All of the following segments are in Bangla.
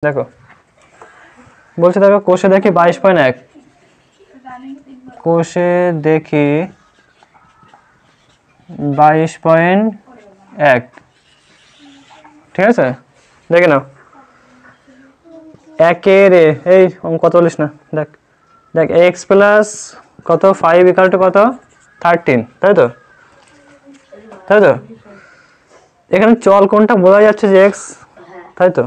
দেখো বলছে, দেখো কোষে দেখি 22.1, কোষে দেখি 22.1, ঠিক আছে। দেখে নাও একের এই কত বলিস না, দেখ দেখ এক্স প্লাস কত 5 ইকাল টু কত 13, তাই তো, তাই তো। এখানে চল কোনটা বোঝা যাচ্ছে যে এক্স, তাই তো।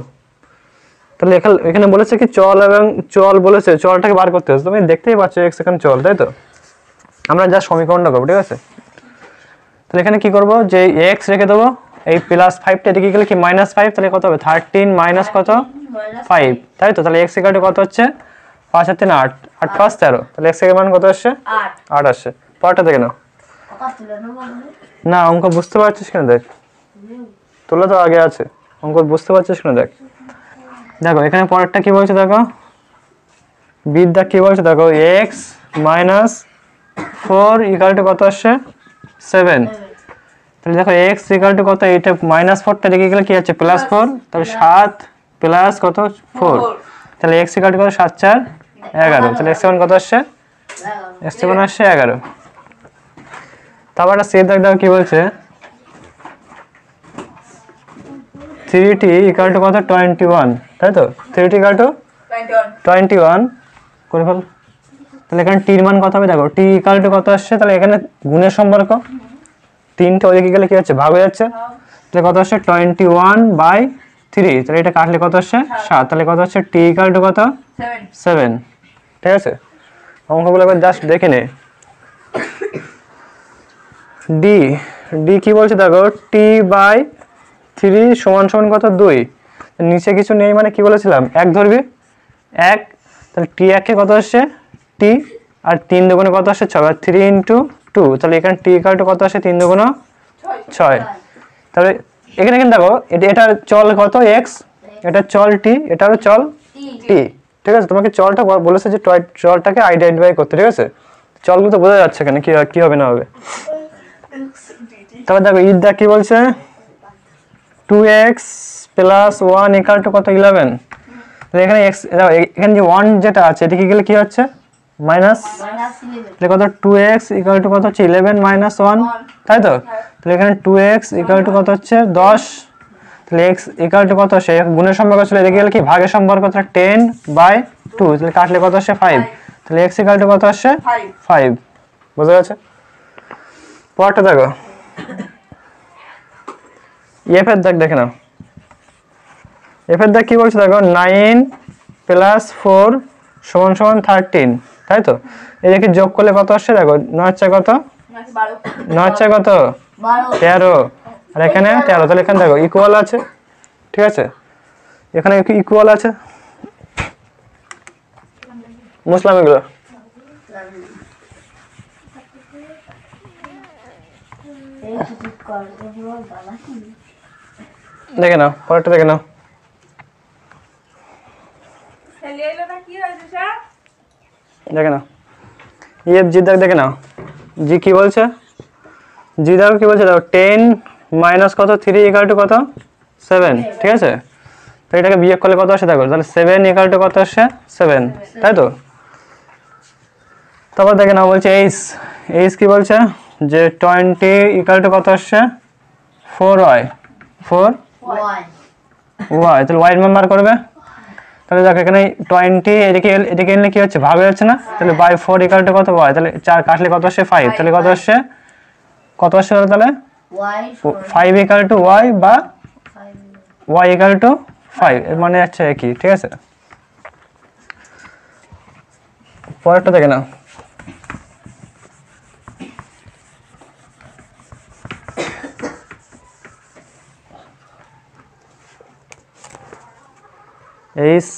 তাহলে এখানে বলেছে কি চল, এবং চল বলেছে চলটাকে বার করতে হবে, তুমি দেখতেই পাচ্ছ এক্স এখানে চল, তাই তো। আমরা যা সমীকরণটা করবো, ঠিক আছে। তাহলে এখানে কি করব, যে এক্স রেখে দেবো, এই প্লাস 5টা এদিকে গেলে কি -5, তাহলে কত হবে 13 মাইনাস কত 5, তাই তো। তাহলে এক্স ইকুয়াল টু কত হচ্ছে 5 আর 3 8, 8 5 13, তাহলে এক্স এর মান কত আসছে 8 আসছে। পরেরটা দেখে নাও। না অঙ্ক বুঝতে পারছিস কিনা দেখ, তোলা তো আগে আছে, অঙ্ক বুঝতে পারছিস কিনা দেখ। দেখো এখানে পরেরটা কি বলছে, দেখো বিদ্যা কি বলছে, দেখো এক্স মাইনাস 4 ইকুয়াল টু কত আসছে 7। তাহলে দেখো এক্স ইকুয়াল টু কত, এটা -4টা দিকে গেলে কি আছে +4, তাহলে 7 প্লাস কত 4, তাহলে এক্স ইকুয়াল টু কত 7 4 11, তাহলে এক্স এর মান কত আসছে, এক্স এর মান আসছে 11। তারপর একটা সেট দেখো কি বলছে, 3t ইকুয়াল টু কত 21, তাই তো। 3t ইকুয়াল টু 21 করে ফেল। তাহলে এখানে টি এর মান কত হবে, দেখো টি ইকুয়াল টু কত আসছে, তাহলে এখানে গুণের সম্পর্ক, 3টা ওদিকে গেলে কি হচ্ছে ভাগ হয়ে যাচ্ছে, তাহলে কত আসছে 21/3, তাহলে এটা কাটলে কত আসছে 7, তাহলে কত আসছে টি ইকুয়াল টু কত 7, ঠিক আছে। অঙ্কগুলো একবার জাস্ট দেখে নে। ডি ডি কি বলছে, দেখো t/3 সমান সমান কত 2, নিচে কিছু নেই মানে কি বলেছিলাম 1 ধরবি 1, তাহলে টি 1 কে কত আসছে টি, আর 3 দুগুণে কত আসছে 6, আর 3 × 2, তাহলে এখানে টি ইকুয়াল টু কত আসে 3 দুগুণ 6। তাহলে এখানে কিন্তু দেখো এটার চল কত এক্স, এটা চল টি, এটারও চল টি, ঠিক আছে। তোমাকে চলটা বলেছে যে চলটাকে আইডেন্টিফাই করতে, ঠিক আছে। চলগুলো তো বোঝা যাচ্ছে এখানে কি হবে না হবে। তারপর দেখো ইদা কি বলছে, 2x + 1 ইকুয়াল টু কত 11, তাহলে এখানে x, এখানে যে 1 যেটা আছে এদিকে গেলে কি হচ্ছে মাইনাস, তাহলে কত 2x ইকুয়াল টু কত হচ্ছে 11 - 1, তাই তো। তাহলে এখানে 2x ইকুয়াল টু কত হচ্ছে 10, তাহলে x ইকুয়াল টু কত আসে, গুণের সম্পর্ক ছিল এদিকে গেলে কি ভাগের সম্পর্ক, তাহলে 10/2, তাহলে কাটলে কত আসে 5, তাহলে x ইকুয়াল টু কত আসে 5, বুঝা গেছে। পরেরটা দেখো এফ এর দাগ দেখে নাও। এফ এর দাগ কি বলছে, দেখো 9 + 4 = 13, তাই তো। এদিকে যোগ করলে কত আসছে, দেখো 9 4 কত 9 4 কত 13, আর এখানে 13, তাহলে এখানে দেখো ইকুয়াল আছে, ঠিক আছে। এখানে ইকুয়াল আছে, মুসলাম এগুলো দেখে নাও। পরেরটা দেখে নাও, দেখে নাও ইএফ জি দাগ দেখে নাও। জি কি বলছে, জি দাগ কি বলছে, দেখো 10 - কত 3 ইকুয়াল টু কত 7, ঠিক আছে। তো এটাকে বিয়োগ করলে কত আসে, দেখো তাহলে 7 ইকুয়াল টু কত আসে 7, তাই তো। তারপর দেখে নাও বলছে এইচ, এইচ কি বলছে যে 20 ইকুয়াল টু কত আসছে 4y, 4y, তাহলে y এর মান বার করবে। তাহলে দেখো এখানে 20 এদিকে এনে কি হচ্ছে ভাগ হয়ে যাচ্ছে না, তাহলে বাই 4 ইকুয়াল টু কত y, তাহলে 4 কাটলে কত আসে 5, তাহলে কত আসে তাহলে 5 ইকুয়াল টু y বা y ইকুয়াল টু 5, এর মানে হচ্ছে একই, ঠিক আছে। পরেরটা দেখে নাও। এইচ,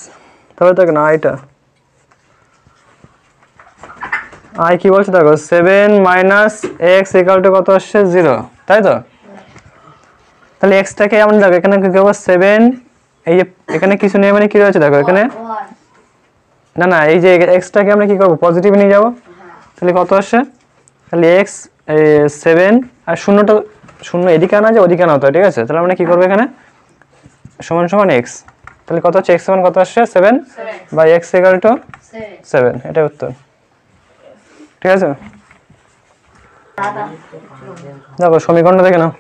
তবে দেখো না আইটা আই কি বলছে, দেখো 7 - x ইকুয়াল টু কত আসছে 0, তাই তো। তাহলে x টাকে আমরা দেখো এখানে কি করব 7, এই যে এখানে কিছু নেই মানে কি রয়েছে, দেখো এখানে না এই যে x টাকে আমরা কি করব পজিটিভ নিয়ে যাব, তাহলে কত আসছে, তাহলে x 7 আর শূন্যটা শূন্য এদিকে আনা যায় ওদিকে আনা হতো, ঠিক আছে। তাহলে আমরা কি করব এখানে সমান সমান x, তাহলে কত হচ্ছে x মান কত আসছে 7 বাই x ইকুয়াল টু 7, এটাই উত্তর। ঠিক আছে, দেখো সমীকরণটা দেখে নাও।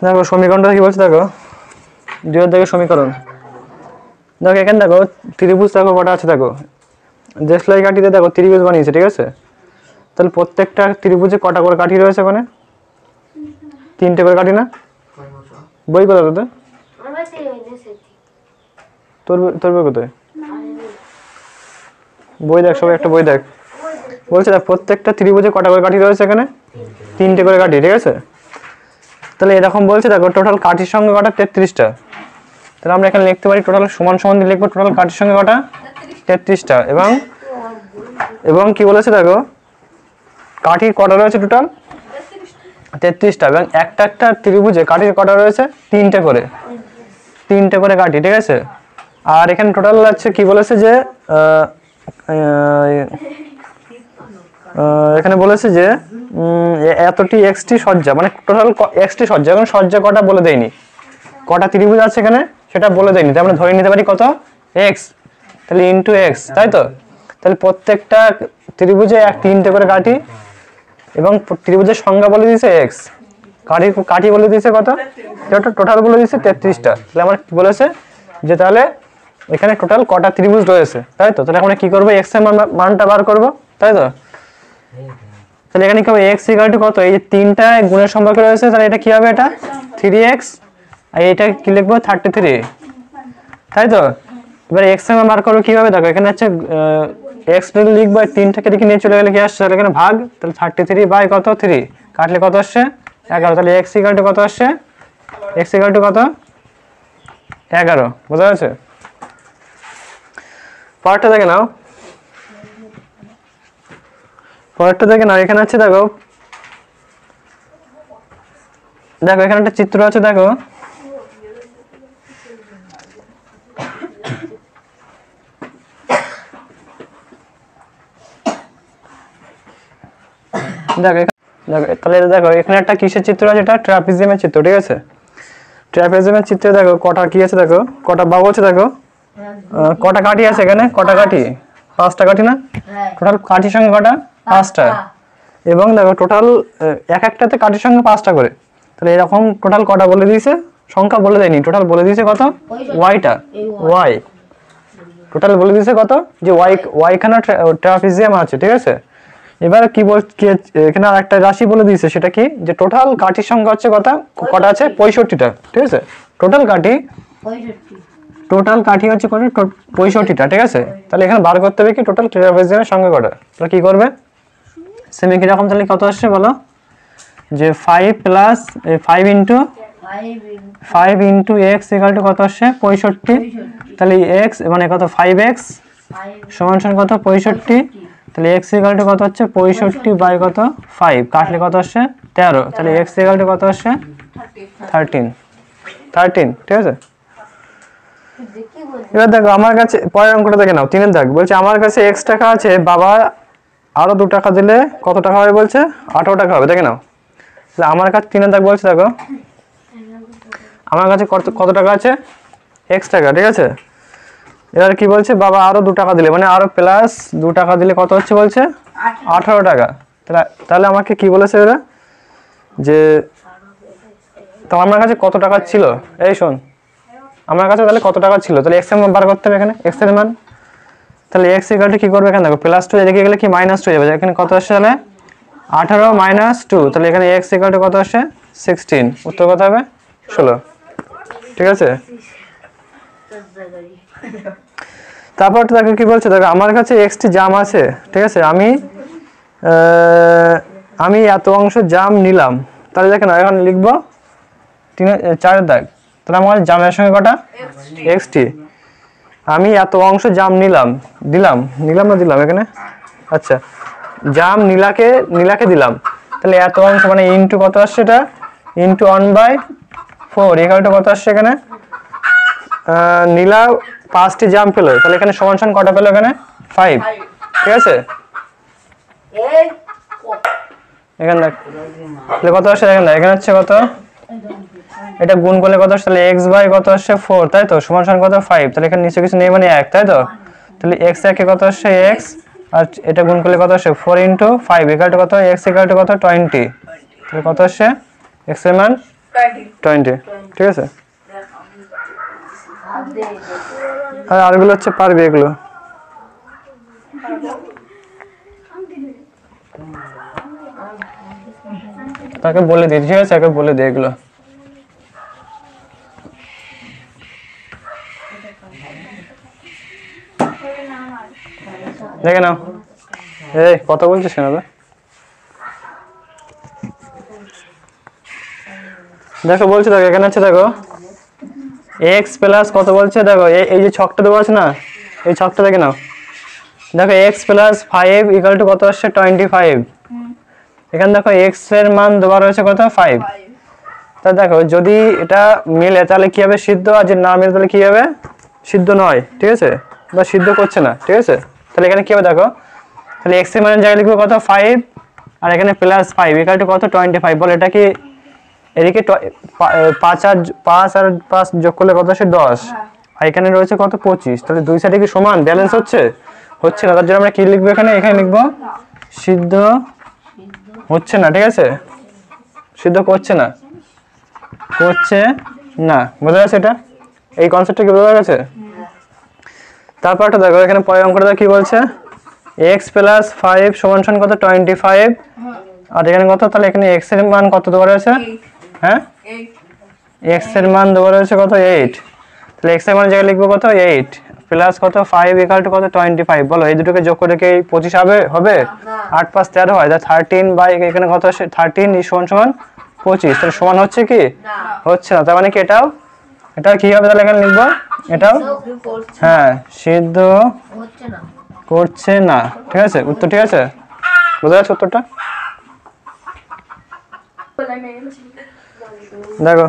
দেখো সমীকরণটা কি বলছে, দেখো 2 এর দিকে সমীকরণ। দেখো এখানে দেখো ত্রিভুজ দেখো কটা আছে, দেখো দেশলাই কাঠিতে দেখো ত্রিভুজ বানিয়েছে। ঠিক আছে, তাহলে প্রত্যেকটা ত্রিভুজে কটা করে কাঠি রয়েছে? ওখানে 3টে করে কাঠি না? বই কোথায় তোদের? তোর বই কোথায়? বই দেখ, সবাই একটা বই দেখ। বলছে দেখ প্রত্যেকটা ত্রিভুজে কটা করে কাঠি রয়েছে? এখানে 3টে করে কাঠি। ঠিক আছে, তাহলে এরকম বলছে দেখো টোটাল কাঠির সঙ্গে কটা 33টা। তাহলে আমরা এখানে লিখতে পারি টোটাল সমান সমান দিয়ে লিখবো টোটাল কাঠির সঙ্গে কটা 33টা। এবং কি বলেছে দেখো কাঠির কটা রয়েছে টোটাল 33টা, এবং একটা একটা ত্রিভুজে কাঠির কটা রয়েছে 3টে করে কাঠি। ঠিক আছে, আর এখানে টোটাল আছে কি বলেছে যে এখানে বলেছে যে এতটি এক্সটি সজ্জা, মানে টোটাল এক্সটি সজ্জা, এবং সজ্জা কটা বলে দেয়নি, কটা ত্রিভুজ আছে এখানে সেটা বলে দেয়নি। তাই আমরা ধরে নিতে পারি কত এক্স, তাহলে ইন্টু এক্স, তাই তো। তাহলে প্রত্যেকটা ত্রিভুজে 3টে করে কাঠি, এবং ত্রিভুজের সংখ্যা বলে দিয়েছে এক্স, কাঠি বলে দিয়েছে কত, টোটাল বলে দিয়েছে 33টা। তাহলে আমার কি বলেছে যে তাহলে এখানে টোটাল কটা ত্রিভুজ রয়েছে, তাই তো। তাহলে আমরা কি করবো এক্স এর মানটা বার করবো, তাই তো। তাহলে এখানে কি হবে x ইকুয়াল টু কত, এই যে 3টা গুণের সম্পর্ক রয়েছে, তাহলে এটা কি হবে, এটা 3x, আর এটা কি লিখবো 33, তাই তো। এবার x এর মান বার করবো কিভাবে, দেখো এখানে হচ্ছে x লিখবো 3টাকে দিকে নিয়ে চলে গেলে কি আসছে, তাহলে এখানে ভাগ, তাহলে 33 বাই কত 3 কাটলে কত আসছে 11। তাহলে x ইকুয়াল টু কত আসছে, x ইকুয়াল টু কত 11, বোঝা যাচ্ছে। পরেরটা দেখে নাও, এখানে আছে দেখো এখানে একটা চিত্র আছে, দেখো তাহলে দেখো এখানে একটা কিসের চিত্র আছে, এটা ট্রাপিজিয়ামের চিত্র। ঠিক আছে, ট্রাপিজিয়ামের চিত্রে দেখো কটা কি আছে, দেখো কটা বাহু আছে, দেখো কটা কাঠি আছে এখানে, কটা কাঠি 5টা কাঠি না, টোটাল কাঠির সঙ্গে কটা 5টা, এবং দেখো টোটাল এক একটাতে কাঠির সঙ্গে 5টা করে। তাহলে এরকম টোটাল কটা বলে দিয়েছে, সংখ্যা বলে দেয়নি, টোটাল বলে দিয়েছে কত ওয়াইটা, ওয়াই টোটাল বলে দিয়েছে কত, যে ওয়াইখানা ট্রাপিজিয়াম আছে। ঠিক আছে, এবার কি এখানে আর একটা রাশি বলে দিয়েছে, সেটা কি, যে টোটাল কাঠির সংখ্যা হচ্ছে কটা আছে 65টা। ঠিক আছে, টোটাল কাঠি হচ্ছে কত 65টা। ঠিক আছে, তাহলে এখানে বার করতে হবে কি টোটাল ট্রাপিজিয়ামের সংখ্যা কটা। তাহলে কি করবে, সেমি কিরকম, তাহলে কত আসছে বলো, যে 5 plus 5 into x equal to কত আসছে 65। তাহলে এক্স মানে কত 5x সমান সমান কত 65। তাহলে এক্স ইকুয়াল টু কত হচ্ছে 65 বাই কত 5 কাটলে কত আসছে 13। তাহলে এক্স ইকুয়াল টু কত আসছে 13। ঠিক আছে, এবার দেখো আমার কাছে পরের অঙ্কটা দেখে নাও, 3 দাগ বলছে আমার কাছে x টাকা আছে, বাবা আরো 2 টাকা দিলে কত টাকা হবে বলছে 18 টাকা হবে। দেখে নাও, তাহলে আমার কাছে 3 দাগ বলছে, দেখো আমার কাছে কত টাকা আছে x টাকা। ঠিক আছে, এবার কি বলছে বাবা আরো 2 টাকা দিলে, মানে আরো প্লাস 2 টাকা দিলে কত হচ্ছে বলছে 18 টাকা। তাহলে আমাকে কি বলেছে এরা, যে তো আমার কাছে কত টাকা ছিল, এই শোন আমার কাছে তাহলে কত টাকা ছিল, তাহলে x এর মান বার করতে হবে এখানে, x এর মান। তাহলে x ইকুয়াল টু কি করবে, এখানে দেখো প্লাস 2 এদিকে গেলে কি মাইনাস 2 যাবে, এখানে কত আসছে তাহলে 18 মাইনাস 2, তাহলে এখানে x ইকুয়াল টু কত আসছে 16, উত্তর কত হবে 16। ঠিক আছে, তারপর দেখো কি বলছে, দেখো আমার কাছে x জাম আছে। ঠিক আছে, আমি এত অংশ জাম নিলাম, তাহলে দেখেন এখন লিখবো 4 দাগ, তাহলে আমার জামের সঙ্গে কটা xt, আমি এত অংশ জাম দিলাম এখানে, আচ্ছা জাম নীলাকে দিলাম, তাহলে এত অংশ মানে ইনটু কত আসছে, এটা ইনটু 1/4 ইকুয়াল টু কত আসছে এখানে, নীলা 5টি জাম পেলো, তাহলে এখানে সমান সমান কটা পেলো এখানে 5। ঠিক আছে, এখানে দেখ তাহলে কত আসছে দেখেন, এখানে হচ্ছে কত, এটা গুণ করলে কত আসছে, তাহলে x বাই কত আসছে 4, তাই তো, সমান সমান কত 5, তাহলে এখানে নিচে কিছু নেই মানে 1, তাই তো, তাহলে x একে কত আসছে x, আর এটা গুণ করলে কত আসছে 4 * 5 ইকুয়াল টু কত, x ইকুয়াল টু কত 20, তাহলে কত আসছে x এর মান 20, ঠিক আছে। আর আরগুলো হচ্ছে পারবে এগুলো, তাকে বলে দিই, ঠিক আছে, তাকে বলে দিই এগুলো। দেখে নাও, এই কথা বলছিস কেন? দেখো বলছে, দেখো এখানে আছে, দেখো x প্লাস কত বলছে, দেখো এই যে ছকটা দেওয়া আছে না, এই ছকটা দেখে নাও, দেখো x প্লাস 5 ইকুয়াল টু কত আসছে 25, এখানে দেখো x এর মান দেওয়া রয়েছে কত 5, তা দেখো যদি এটা মিলে তাহলে কি হবে সিদ্ধ, আর যদি না মিলে তাহলে কি হবে সিদ্ধ নয়, ঠিক আছে, বা সিদ্ধ করছে না, ঠিক আছে। তাহলে এখানে কি হবে দেখো, তাহলে x এর মানের জায়গায় লিখবো কত 5, আর এখানে প্লাস 5 ইকুয়াল টু কত 25, বল এটা কি এদিকে 5 আর 5 যোগ করলে কত আসে 10, আর এখানে রয়েছে কত 25, তাহলে দুই সাইডে কি সমান ব্যালেন্স হচ্ছে, হচ্ছে না, তার জন্য আমরা কি লিখবো এখানে, এখানে লিখবো সিদ্ধ হচ্ছে না, ঠিক আছে, সিদ্ধ করছে না, করছে না, বোঝা গেছে এটা, এই কনসেপ্টটা কি বোঝা গেছে। তারপরটা দেখো এখানে পরের অঙ্কটা কি বলছে, x প্লাস 5 সমান সমান কত 25, আর এখানে কত, তাহলে এখানে x এর মান কত দেওয়া রয়েছে, হ্যাঁ x এর মান দেওয়া রয়েছে কত 8, তাহলে x এর মান জায়গায় লিখবো কত 8 প্লাস কত 5 ইকুয়াল টু কত 25, বলো এই দুটোকে যোগ করে কি 25 হবে, 8 5 13 হয়, তাহলে 13 বাই এখানে কত আসে 13 সমান সমান 25, তাহলে সমান হচ্ছে কি হচ্ছে না, তার মানে কি এটাও কি হবে, তাহলে এখানে লিখবো এটাও হ্যাঁ সিদ্ধ করছে না, ঠিক আছে, উত্তর ঠিক আছে, বোঝা যাচ্ছে উত্তরটা। দেখো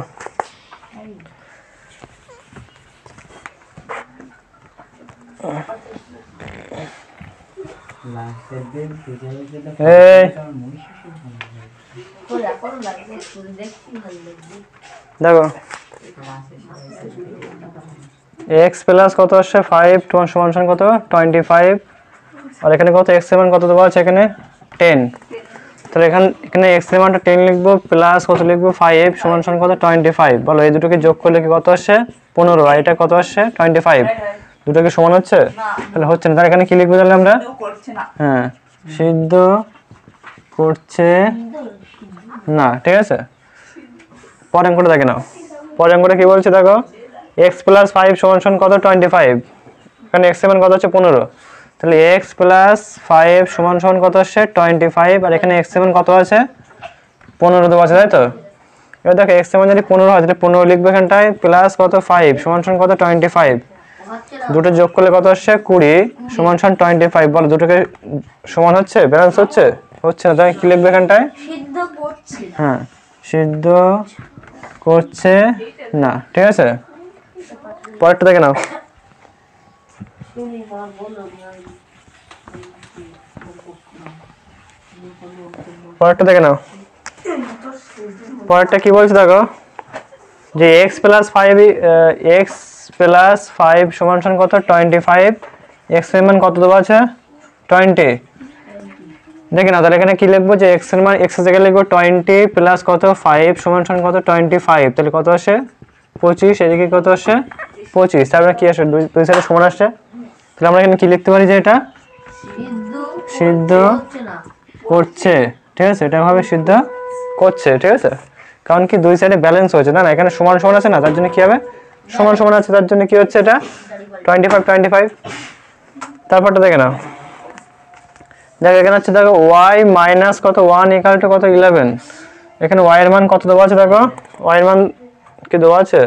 দেখো x প্লাস কত আসছে 5 সমান সমান কত 25, আর এখানে কত x এর মান কত দেওয়া আছে এখানে 10, তাহলে এখানে x এর মানটা 10 লিখবো, প্লাস কত লিখবো 5 সমান সমান কত 25, বলো এই দুটোকে যোগ করলে কি কত আসছে 15, আর এটা কত আসছে 25, দুটোকে সমান হচ্ছে, তাহলে হচ্ছে না, তাহলে এখানে কি লিখবো তাহলে আমরা, হ্যাঁ সিদ্ধ করছে না, ঠিক আছে। পরের অঙ্কটা দেখে নাও, পরের অঙ্কটা কি বলছে দেখো, x প্লাস 5 সমান সমান কত 25, এখানে x এর মান কত হচ্ছে 15, তাহলে x প্লাস 5 সমান সমান কত আসছে 25, আর এখানে x এর মান কত আছে 15 দেওয়া আছে, তাই তো, এবার দেখো x এর মান যদি 15 হয় তাহলে 15 লিখবো এখানটায়, প্লাস কত 5 সমান সমান কত 25, দুটো যোগ করলে কত আসছে 20 সমান সমান 25, বলো দুটোকে সমান হচ্ছে, ব্যালেন্স হচ্ছে, হচ্ছে না, তাই কি লিখবো এখানটায় সিদ্ধ করছে, হ্যাঁ সিদ্ধ করছে না, ঠিক আছে। পরেরটা দেখে নাও, পরেরটা দেখে নাও, পরেরটা কি বলছে দেখো, যে x প্লাস 5 সমান সমান কত 25, x এর মান কত দেওয়া আছে 20, দেখে নাও, তাহলে এখানে কি লিখবো, যে x এর মান x এর জায়গায় লিখবো 20 প্লাস কত 5 সমান সমান কত 25, তাহলে কত আসে 25, এদিকে কত আসে 25, তারপরে কি আসে দুই সাইডে সমান আসছে, তাহলে আমরা এখানে কি লিখতে পারি, যে এটা সিদ্ধ করছে, ঠিক আছে, এটা ভাবে সিদ্ধ করছে, ঠিক আছে, কারণ কি দুই সাইডে ব্যালেন্স হয়েছে, না এখানে সমান সমান আছে না, তার জন্য কি হবে সমান সমান আছে, তার জন্য কি হচ্ছে এটা 25। তারপরটা দেখে নাও, দেখো এখানে হচ্ছে দেখো y মাইনাস কত 1 ইকুয়াল টু কত 11, এখানে y এর মান কত দেওয়া আছে, দেখো y এর মান কি দেওয়া আছে,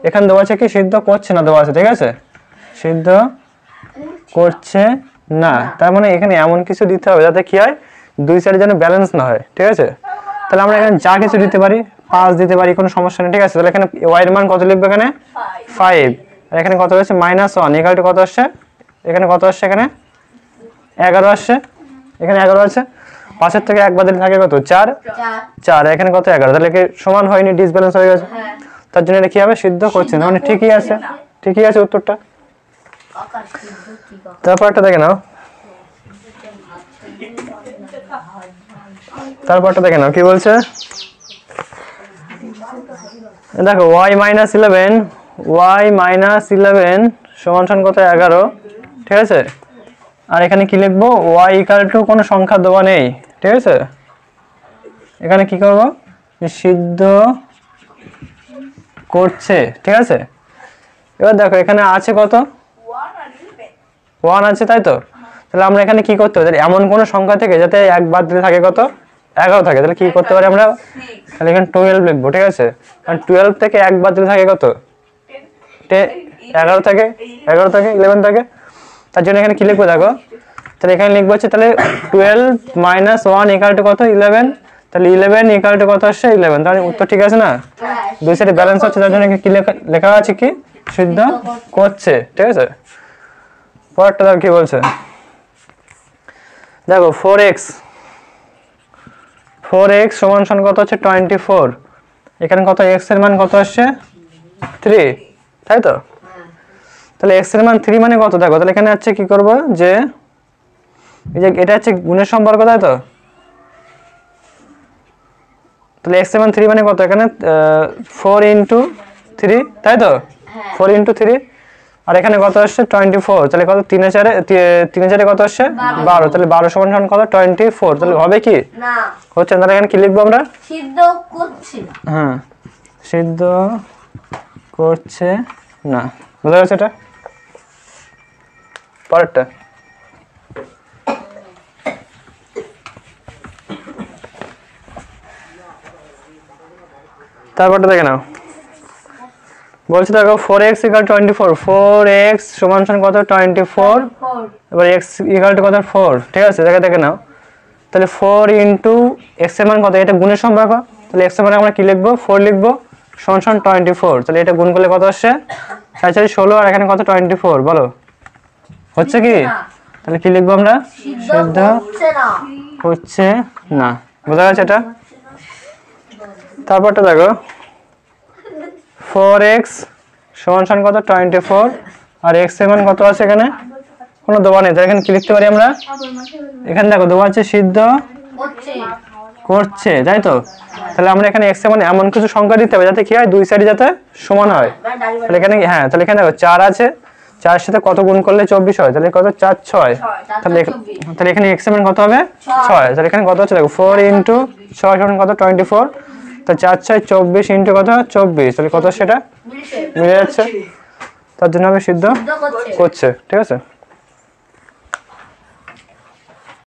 এখানে দেওয়া আছে কি সিদ্ধ করছে না দেওয়া আছে, ঠিক আছে, সিদ্ধ করছে না, তার মানে এখানে এমন কিছু দিতে হবে যাতে কি হয় দুই সাইডে যেন ব্যালেন্স না হয়, ঠিক আছে, তাহলে আমরা এখানে যা কিছু দিতে পারি 5 দিতে পারি, কোনো সমস্যা নেই, ঠিক আছে, তাহলে এখানে y এর মান কত লিখবো এখানে 5, আর এখানে কত হচ্ছে -1 ইকুয়াল টু কত আসছে, এখানে কত আসছে, এখানে 11 আসছে, এখানে 11 আছে, 5-এর থেকে 1 বাদ দিলে থাকে কত 4 4 এখানে কত 11 তাহলে কি সমান হয়নি ডিসব্যালেন্স হয়ে গেছে তার জন্য এটা কি হবে সিদ্ধ করছে না মানে ঠিকই আছে উত্তরটা তারপরটা দেখে নাও কি বলছে দেখো y - 11 সমান কত 11 ঠিক আছে আর এখানে কি লিখবো y = কোনো সংখ্যা দেওয়া নেই ঠিক আছে এখানে কি করব সিদ্ধ করছে ঠিক আছে এবার দেখো এখানে আছে কত 1 আছে তাই তো তাহলে আমরা এখানে কি করতে হবে এমন কোন সংখ্যা থেকে যাতে 1 বাদ দিলে থাকে কত 11 থাকে তাহলে কি করতে পারি আমরা তাহলে এখানে 12 লিখবো ঠিক আছে কারণ 12 থেকে 1 বাদ দিলে থাকে কত 11 থাকে 11 থাকে তার জন্য এখানে কি লিখবো দেখো তাহলে এখানে লিখবো হচ্ছে তাহলে 12 - 1 = কত 11 তাহলে 11 = কত আসছে 11 তাহলে উত্তর ঠিক আছে না দুই সাইডে ব্যালেন্স হচ্ছে তার জন্য কি লেখা আছে কি সিদ্ধ করছে ঠিক আছে পরেরটা দেখো কি বলছে দেখো 4x সমান কত হচ্ছে 24 এখানে কত x এর মান কত আসছে 3 তাই তো তাহলে x এর মান 3 মানে কত দেখো তাহলে এখানে আছে কি করব যে এই যে এটা হচ্ছে গুণের সম্পর্ক তাই তো তাহলে x এর মান 3 মানে কত এখানে 4 * 3 তাই তো 4 * 3 আর এখানে কত আসছে 24 তাহলে কত 3 এর 4 কত আসছে 12 তাহলে 12 সমান কত 24 তাহলে হবে কি না হচ্ছে না এখানে কি লিখবো আমরা সিদ্ধ করছে হ্যাঁ সিদ্ধ করছে না বুঝা গেছে এটা পরেরটা তারপরটা দেখে নাও বলছি দেখো 4x = 24 4x সমান কত 24 এবার x = কত 4 ঠিক আছে দেখে নাও তাহলে 4 * x এর মান কত এটা গুণের সম্পর্ক তাহলে x এর মান আমরা কি লিখবো 4 লিখবো সমান 24 তাহলে এটা গুণ করলে কত আসছে 4 4 16 আর এখানে কত 24 বলো হচ্ছে কি তাহলে কি লিখবো আমরা সিদ্ধ হচ্ছে না বুঝা গেছে এটা তারপরটা দেখো 4x সমান কত 24 আর x এর মান কত আছে এখানে কোনো দেওয়া নেই তাহলে এখানে কি লিখতে পারি আমরা এখানে দেখো দেওয়া আছে সিদ্ধ করছে তাই তো তাহলে আমরা এখানে x এর মান এমন কিছু সংখ্যা দিতে হবে যাতে কি হয় দুই সাইডে যাতে সমান হয় তাহলে এখানে তাহলে এখানে দেখো 4 আছে 4 এর সাথে কত গুণ করলে 24 হয় তাহলে কত 4 6 তাহলে এখানে x এর মান কত হবে 6 তাহলে এখানে কত হচ্ছে দেখো 4 * 6 সমান কত 24 তো 4 6 24 * কত 24 তাহলে কত সেটা মিলে যাচ্ছে তার জন্য আমি সিদ্ধ করছে ঠিক আছে